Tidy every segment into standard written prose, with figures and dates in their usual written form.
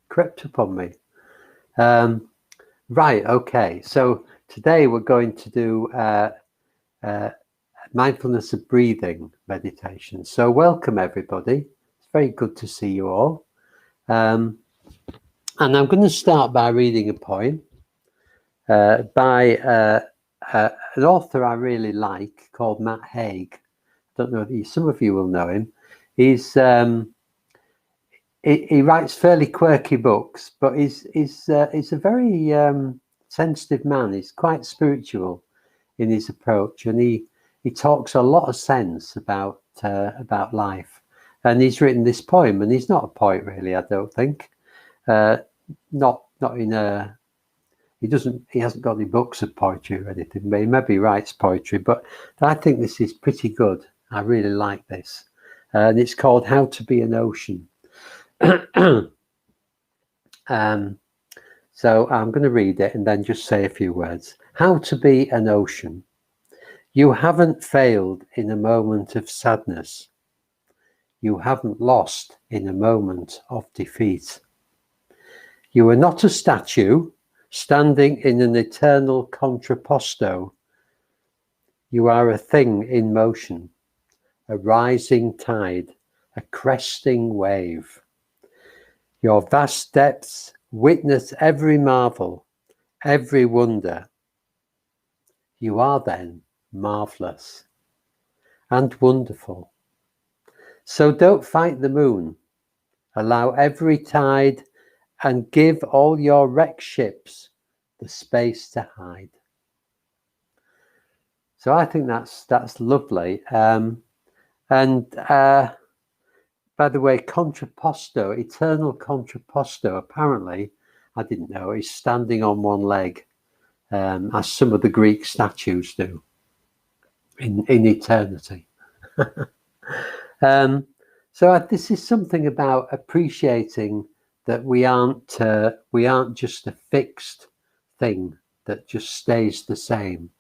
crept upon me. Right, okay. So today we're going to do mindfulness of breathing meditation. So welcome everybody. It's very good to see you all. And I'm going to start by reading a poem by an author I really like called Matt Haig. I don't know if some of you will know him. He's he writes fairly quirky books, but he's a very sensitive man. He's quite spiritual in his approach, and he talks a lot of sense about life. And he's written this poem, and he's not a poet really, I don't think. Not in a he hasn't got any books of poetry or anything, but he maybe writes poetry. But I think this is pretty good. I really like this, and it's called "How to Be an Ocean." So I'm going to read it and then just say a few words. How to be an ocean. You haven't failed in a moment of sadness. You haven't lost in a moment of defeat. You are not a statue standing in an eternal contrapposto. You are a thing in motion, a rising tide, a cresting wave. Your vast depths witness every marvel, every wonder. You are then marvelous and wonderful. So don't fight the moon. Allow every tide and give all your wrecked ships the space to hide. So I think that's lovely. By the way, contrapposto, eternal contrapposto, apparently, I didn't know, is standing on one leg, as some of the Greek statues do in eternity. So this is something about appreciating that we aren't just a fixed thing that just stays the same.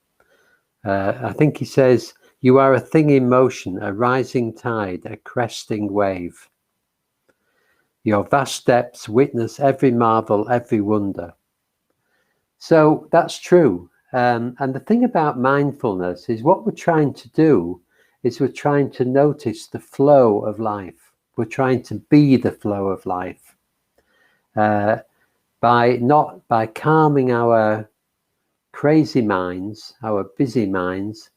I think he says, you are a thing in motion, a rising tide, a cresting wave. Your vast depths witness every marvel, every wonder. So that's true. And the thing about mindfulness is what we're trying to do is we're trying to notice the flow of life. We're trying to be the flow of life. By calming our crazy minds, our busy minds,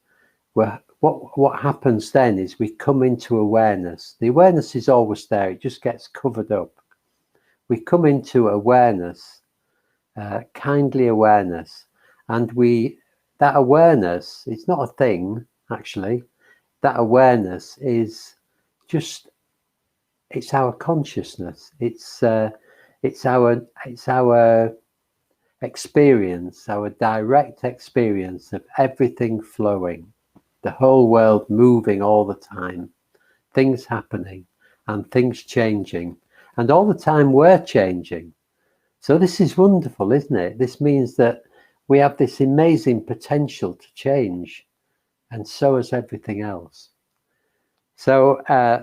what happens then is we come into awareness. The awareness is always there, it just gets covered up. We come into awareness, kindly awareness, and that awareness, it's not a thing actually. That awareness is just, it's our consciousness. It's our experience, our direct experience of everything flowing, the whole world moving all the time, things happening and things changing, and all the time we're changing. So this is wonderful, isn't it? This means that we have this amazing potential to change, and so has everything else. So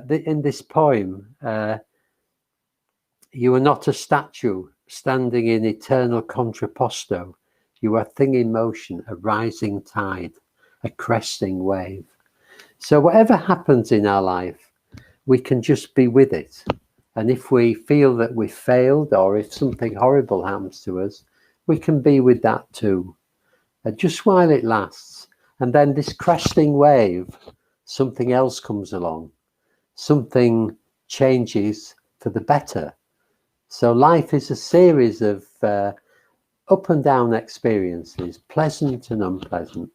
in this poem, you are not a statue standing in eternal contrapposto. You are a thing in motion, a rising tide, a cresting wave. So whatever happens in our life, we can just be with it. And if we feel that we failed, or if something horrible happens to us, we can be with that too, just while it lasts. And then this cresting wave, something else comes along, something changes for the better. So life is a series of up and down experiences, pleasant and unpleasant.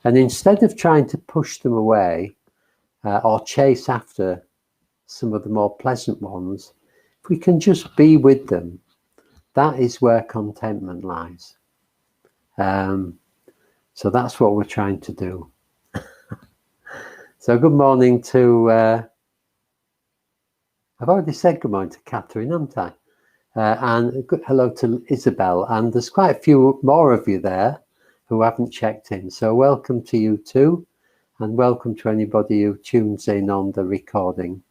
And instead of trying to push them away or chase after some of the more pleasant ones, if we can just be with them, that is where contentment lies. So that's what we're trying to do. So good morning to, I've already said good morning to Catherine, haven't I? And good hello to Isabel. And there's quite a few more of you there who haven't checked in. So welcome to you too. And welcome to anybody who tunes in on the recording.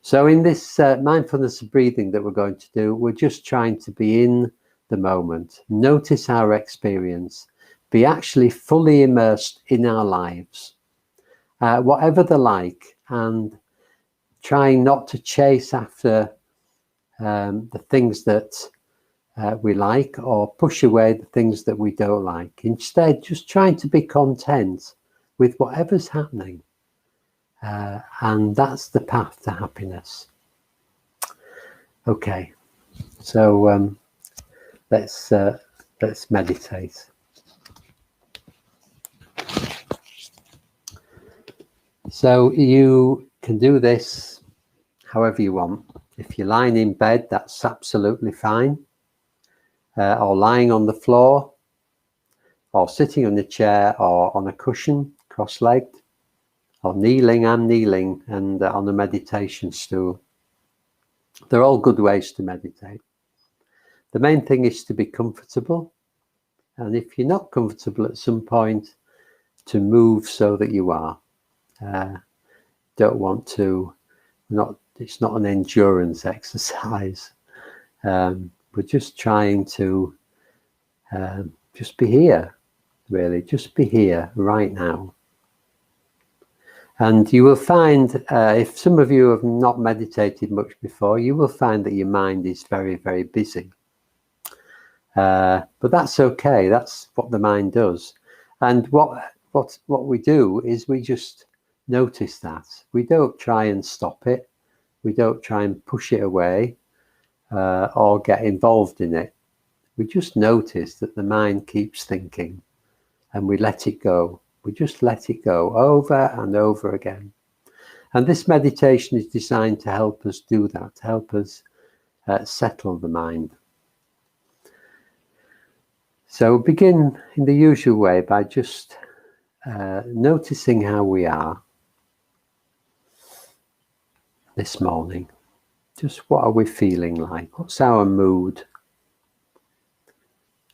So in this mindfulness of breathing that we're going to do, we're just trying to be in the moment, notice our experience, be actually fully immersed in our lives, whatever they're like, and trying not to chase after the things that we like or push away the things that we don't like. Instead, just trying to be content with whatever's happening. And that's the path to happiness. Okay, so let's meditate. So you can do this however you want. If you're lying in bed, that's absolutely fine. Or lying on the floor, or sitting on a chair, or on a cushion, cross-legged, or kneeling. I'm kneeling and on a meditation stool. They're all good ways to meditate. The main thing is to be comfortable, and if you're not comfortable at some point, to move so that you are. Don't want to, it's not an endurance exercise. We're just trying to just be here, really, just be here right now. And you will find, if some of you have not meditated much before, you will find that your mind is very, very busy. But that's okay. That's what the mind does. And what we do is we just notice that. We don't try and stop it. We don't try and push it away or get involved in it. We just notice that the mind keeps thinking, and we let it go. We just let it go over and over again. And this meditation is designed to help us do that, to help us settle the mind. So begin in the usual way by just noticing how we are this morning. Just what are we feeling like? What's our mood?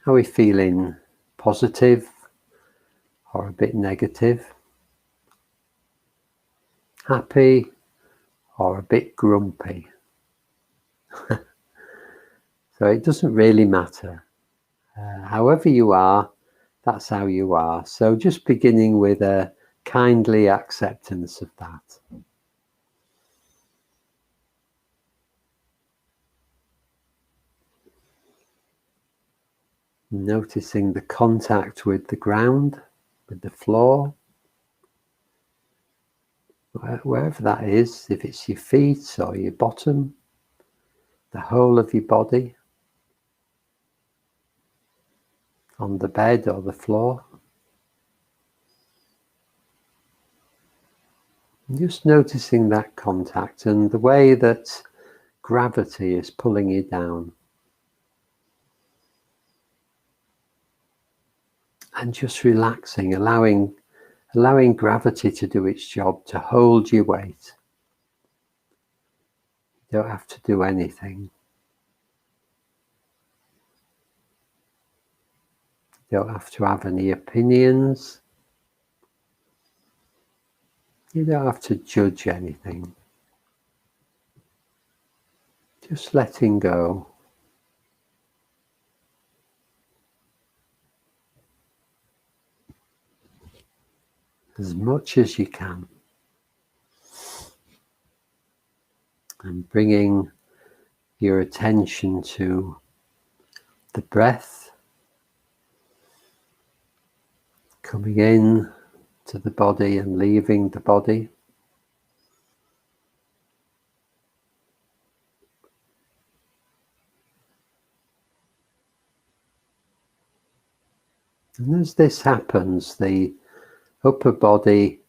Are we feeling positive or a bit negative? Happy or a bit grumpy? So it doesn't really matter. However you are, that's how you are. So just beginning with a kindly acceptance of that. Noticing the contact with the ground, with the floor, wherever that is, if it's your feet or your bottom, the whole of your body, on the bed or the floor. And just noticing that contact and the way that gravity is pulling you down. And just relaxing, allowing gravity to do its job, to hold your weight. You don't have to do anything. You don't have to have any opinions. You don't have to judge anything. Just letting go. As much as you can. And bringing your attention to the breath, coming in to the body and leaving the body. And as this happens, the upper body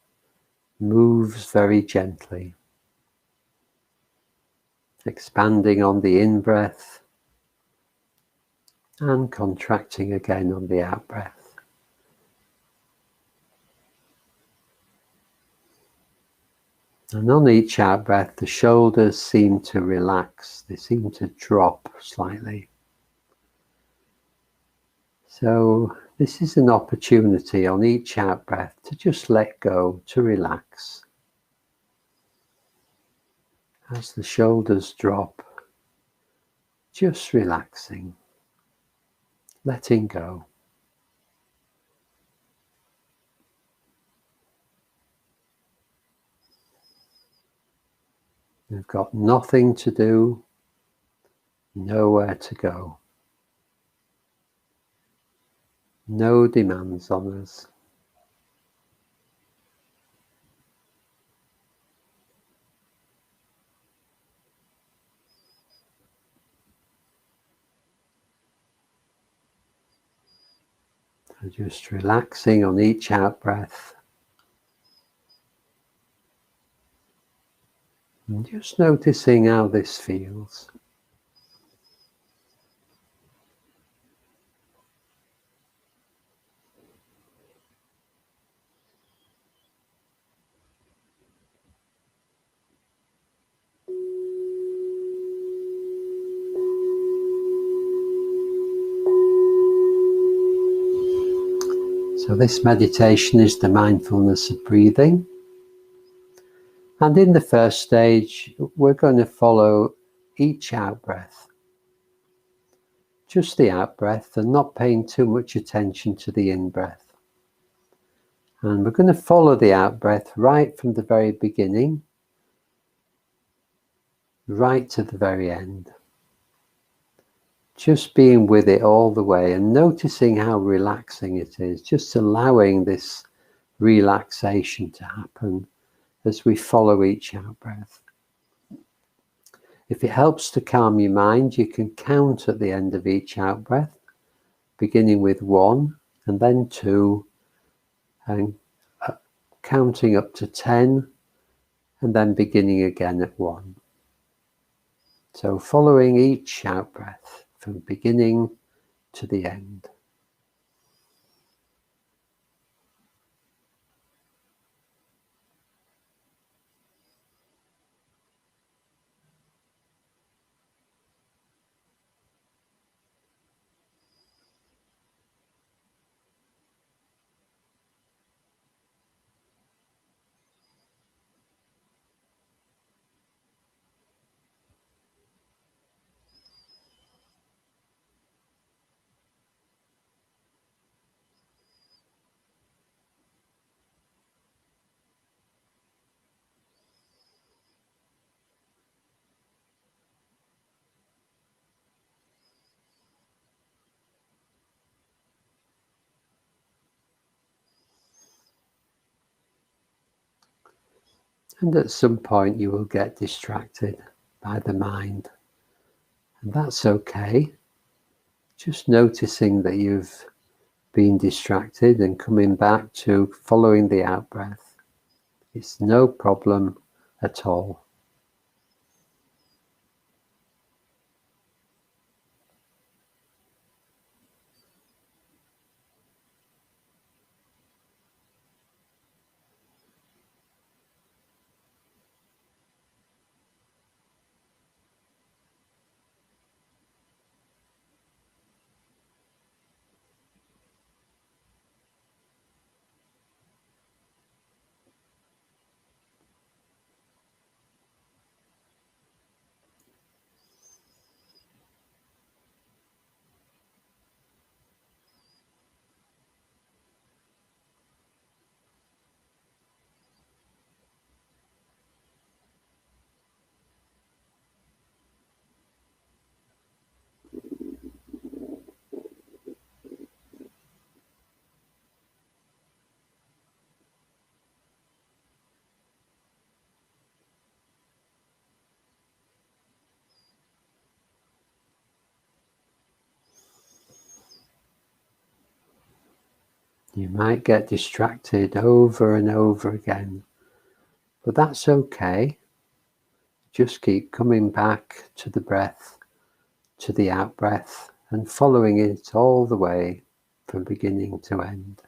moves very gently, expanding on the in-breath and contracting again on the out-breath. And on each out-breath, the shoulders seem to relax, they seem to drop slightly. So this is an opportunity on each out-breath to just let go, to relax. As the shoulders drop, just relaxing, letting go. We've got nothing to do, nowhere to go. No demands on us. So just relaxing on each out breath. And just noticing how this feels. So this meditation is the mindfulness of breathing. And in the first stage, we're going to follow each out breath. Just the out breath and not paying too much attention to the in breath. And we're going to follow the out breath right from the very beginning, right to the very end. Just being with it all the way and noticing how relaxing it is, just allowing this relaxation to happen as we follow each out breath. If it helps to calm your mind, you can count at the end of each out breath, beginning with 1 and then 2, and counting up to 10, and then beginning again at 1. So following each out breath from beginning to the end. And at some point you will get distracted by the mind. And that's okay. Just noticing that you've been distracted and coming back to following the out breath. It's no problem at all. You might get distracted over and over again, but that's okay. Just keep coming back to the breath, to the out breath, and following it all the way from beginning to end.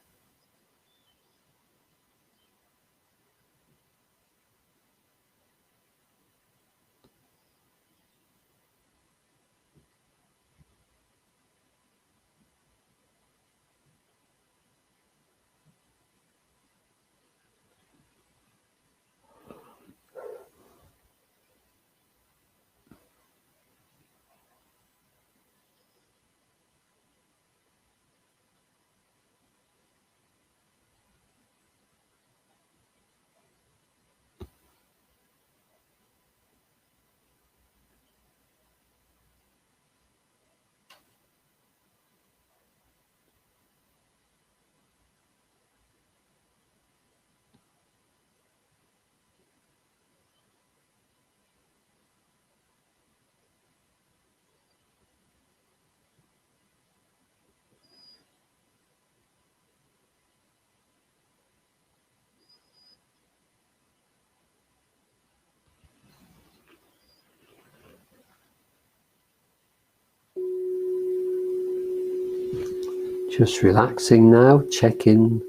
Just relaxing now, checking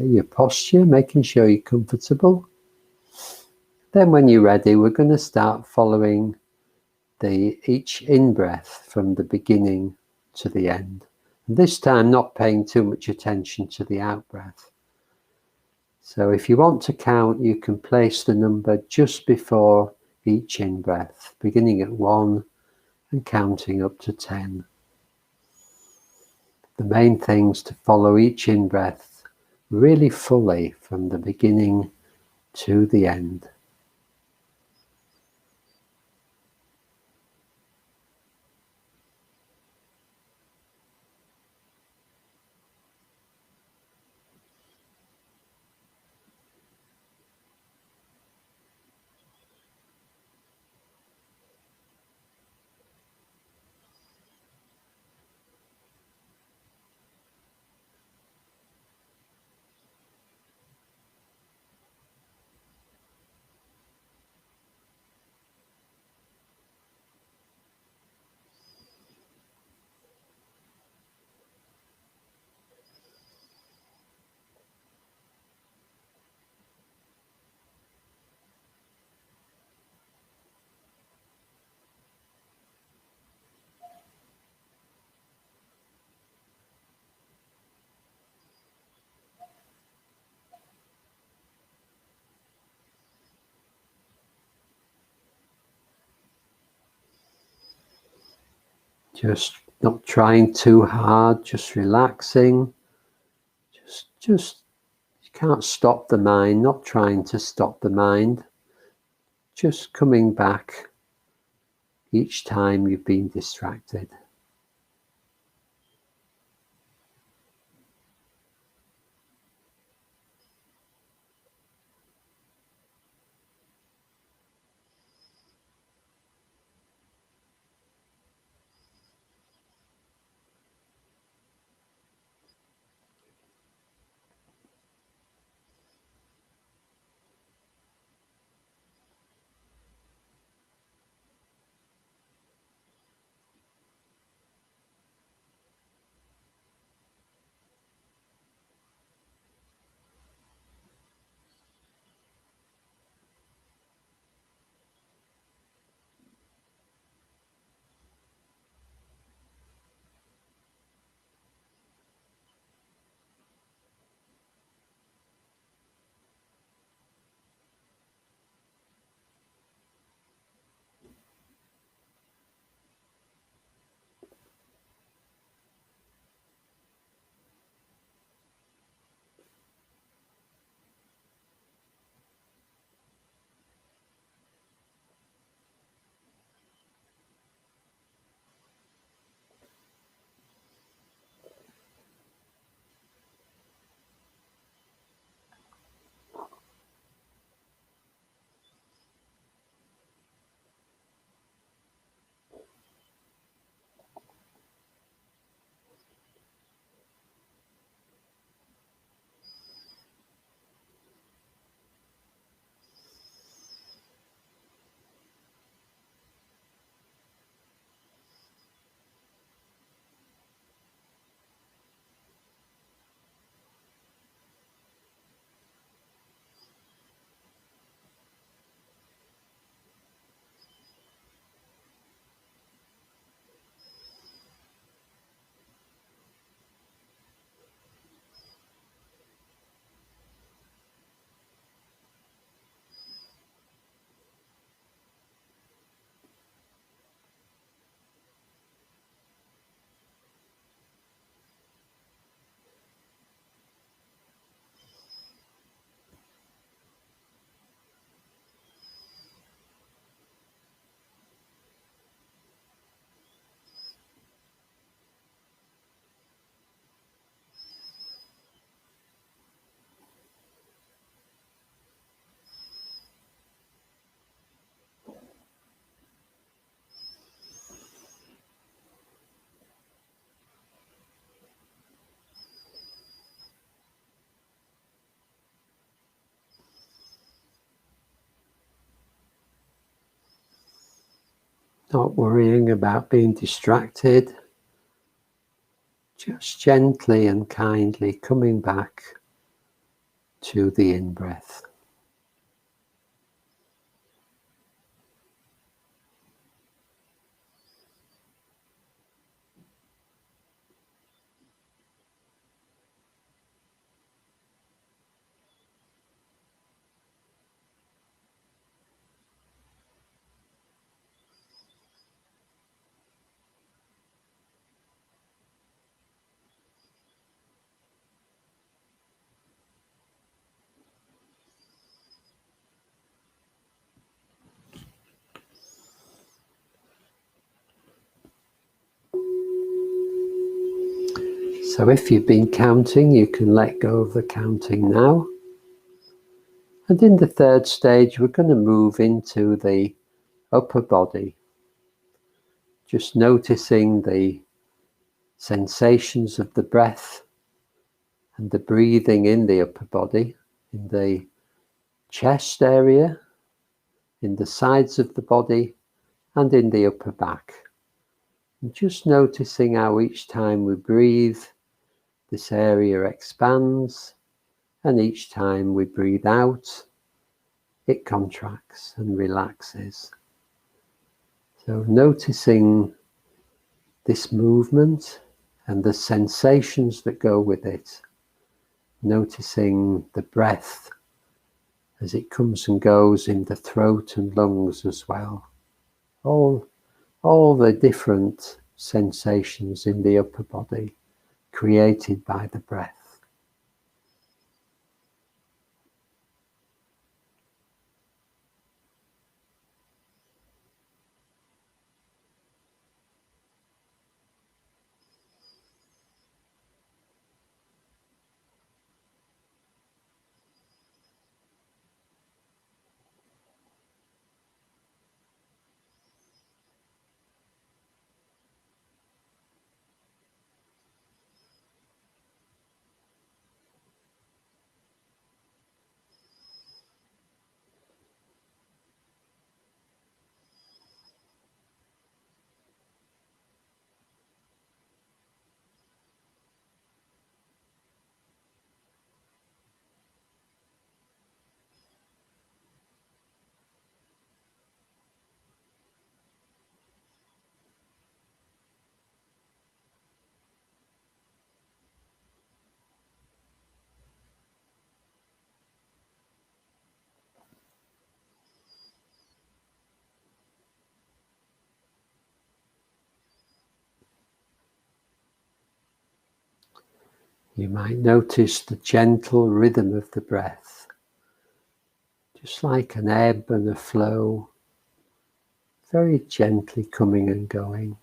your posture, making sure you're comfortable. Then when you're ready, we're going to start following each in-breath from the beginning to the end. And this time not paying too much attention to the out-breath. So if you want to count, you can place the number just before each in-breath, beginning at 1 and counting up to 10. The main thing is to follow each in-breath really fully from the beginning to the end. Just not trying too hard, just relaxing. Just you can't stop the mind, not trying to stop the mind. Just coming back each time you've been distracted. Not worrying about being distracted. Just gently and kindly coming back to the in-breath. So if you've been counting, you can let go of the counting now. And in the third stage, we're going to move into the upper body. Just noticing the sensations of the breath and the breathing in the upper body, in the chest area, in the sides of the body, and in the upper back. And just noticing how each time we breathe, this area expands, and each time we breathe out, it contracts and relaxes. So noticing this movement and the sensations that go with it. Noticing the breath as it comes and goes in the throat and lungs as well. All the different sensations in the upper body created by the breath. You might notice the gentle rhythm of the breath, just like an ebb and a flow, very gently coming and going.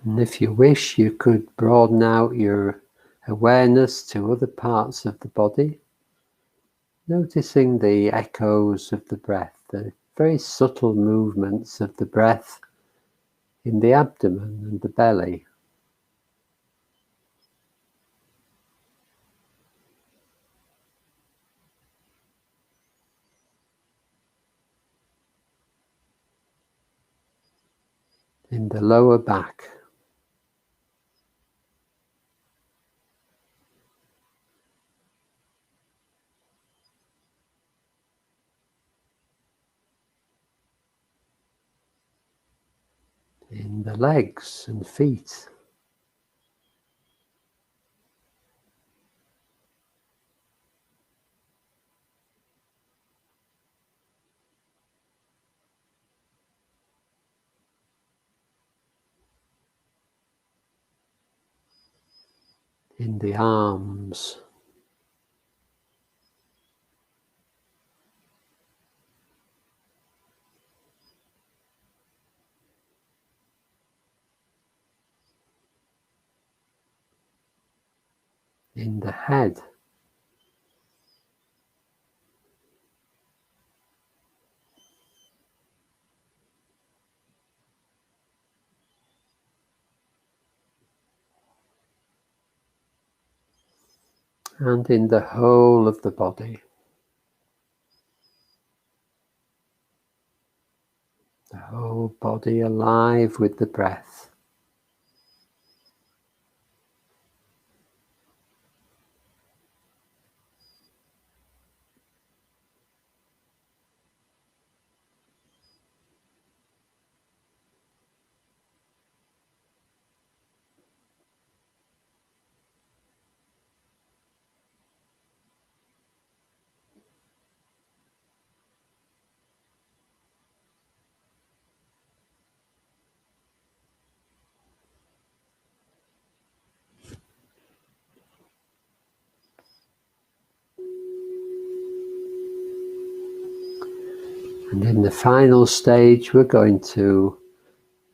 And if you wish, you could broaden out your awareness to other parts of the body, noticing the echoes of the breath, the very subtle movements of the breath in the abdomen and the belly. in the lower back, in the legs and feet, in the arms, in the head, and in the whole of the body. The whole body alive with the breath. And in the final stage, we're going to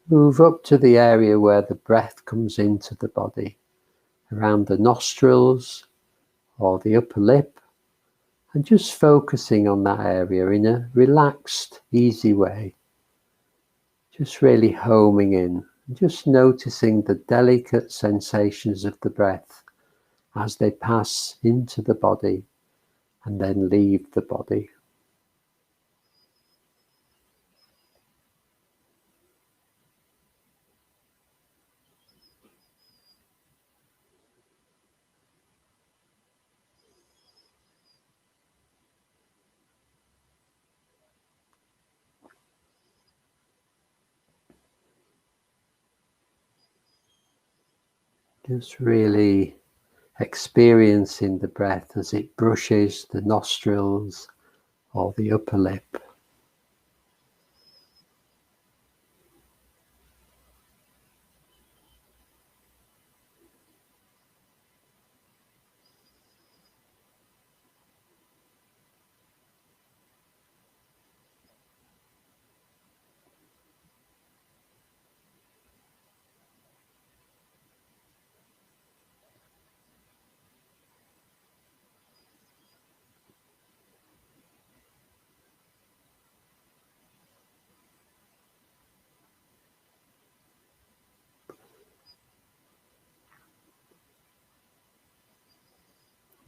move up to the area where the breath comes into the body, around the nostrils or the upper lip, and just focusing on that area in a relaxed, easy way. Just really homing in, just noticing the delicate sensations of the breath as they pass into the body and then leave the body. Just really experiencing the breath as it brushes the nostrils or the upper lip.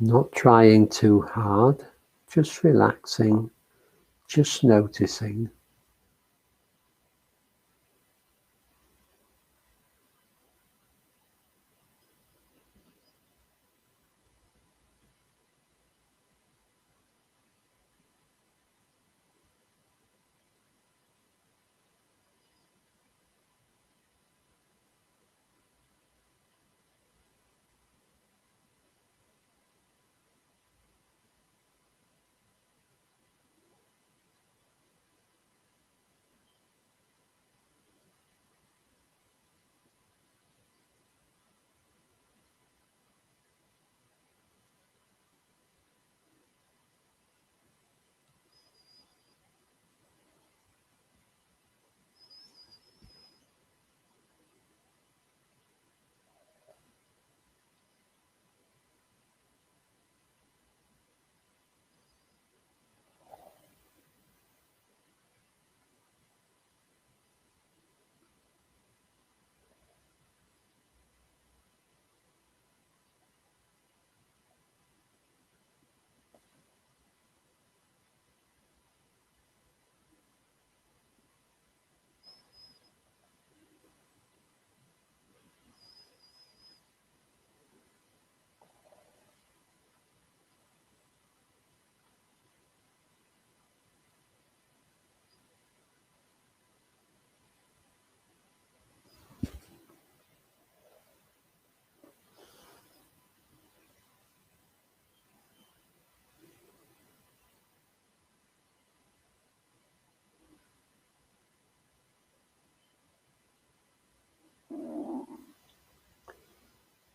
Not trying too hard, just relaxing, just noticing.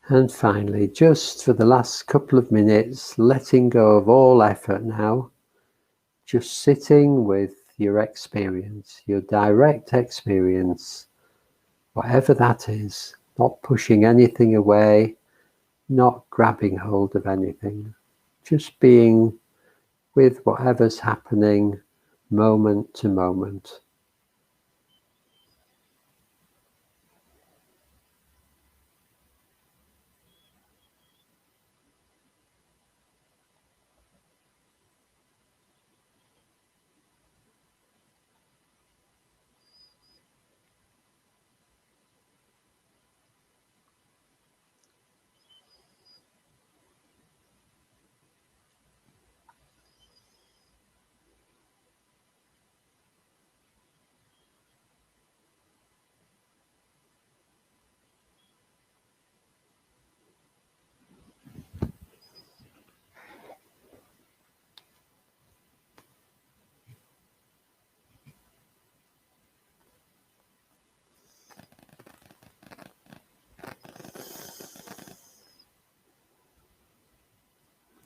And finally, just for the last couple of minutes, letting go of all effort now, just sitting with your experience, your direct experience, whatever that is, not pushing anything away, not grabbing hold of anything, just being with whatever's happening moment to moment.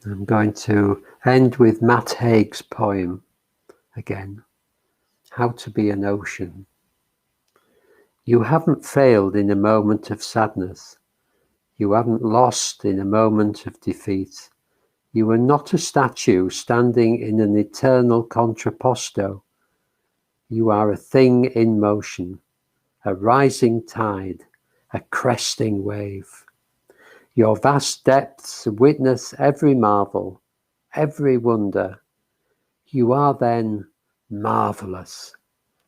I'm going to end with Matt Haig's poem again, How to Be an Ocean. You haven't failed in a moment of sadness. You haven't lost in a moment of defeat. You are not a statue standing in an eternal contrapposto. You are a thing in motion, a rising tide, a cresting wave. Your vast depths witness every marvel, every wonder. You are then marvelous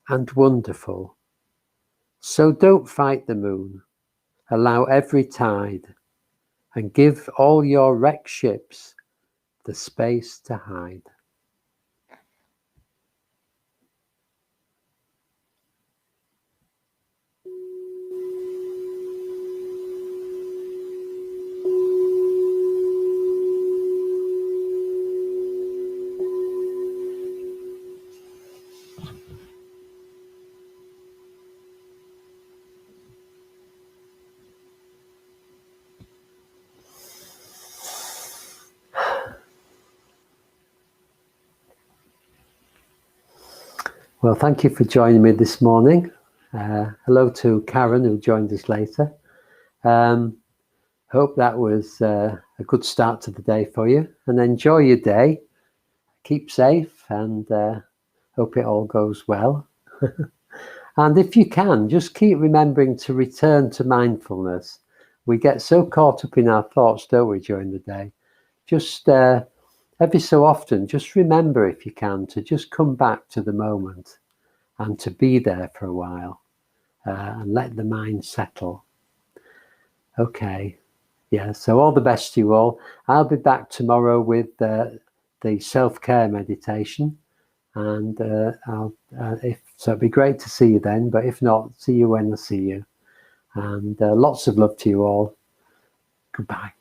and wonderful. So don't fight the moon. Allow every tide and give all your wrecked ships the space to hide. Well, thank you for joining me this morning. Hello to Karen, who joined us later. Hope that was a good start to the day for you, and enjoy your day. Keep safe, and hope it all goes well. And if you can, just keep remembering to return to mindfulness. We get so caught up in our thoughts, don't we, during the day? Just every so often, just remember, if you can, to just come back to the moment and to be there for a while and let the mind settle. Okay. Yeah, so all the best to you all. I'll be back tomorrow with the self-care meditation, and it'd be great to see you then, but if not, see you when I see you. And lots of love to you all. Goodbye.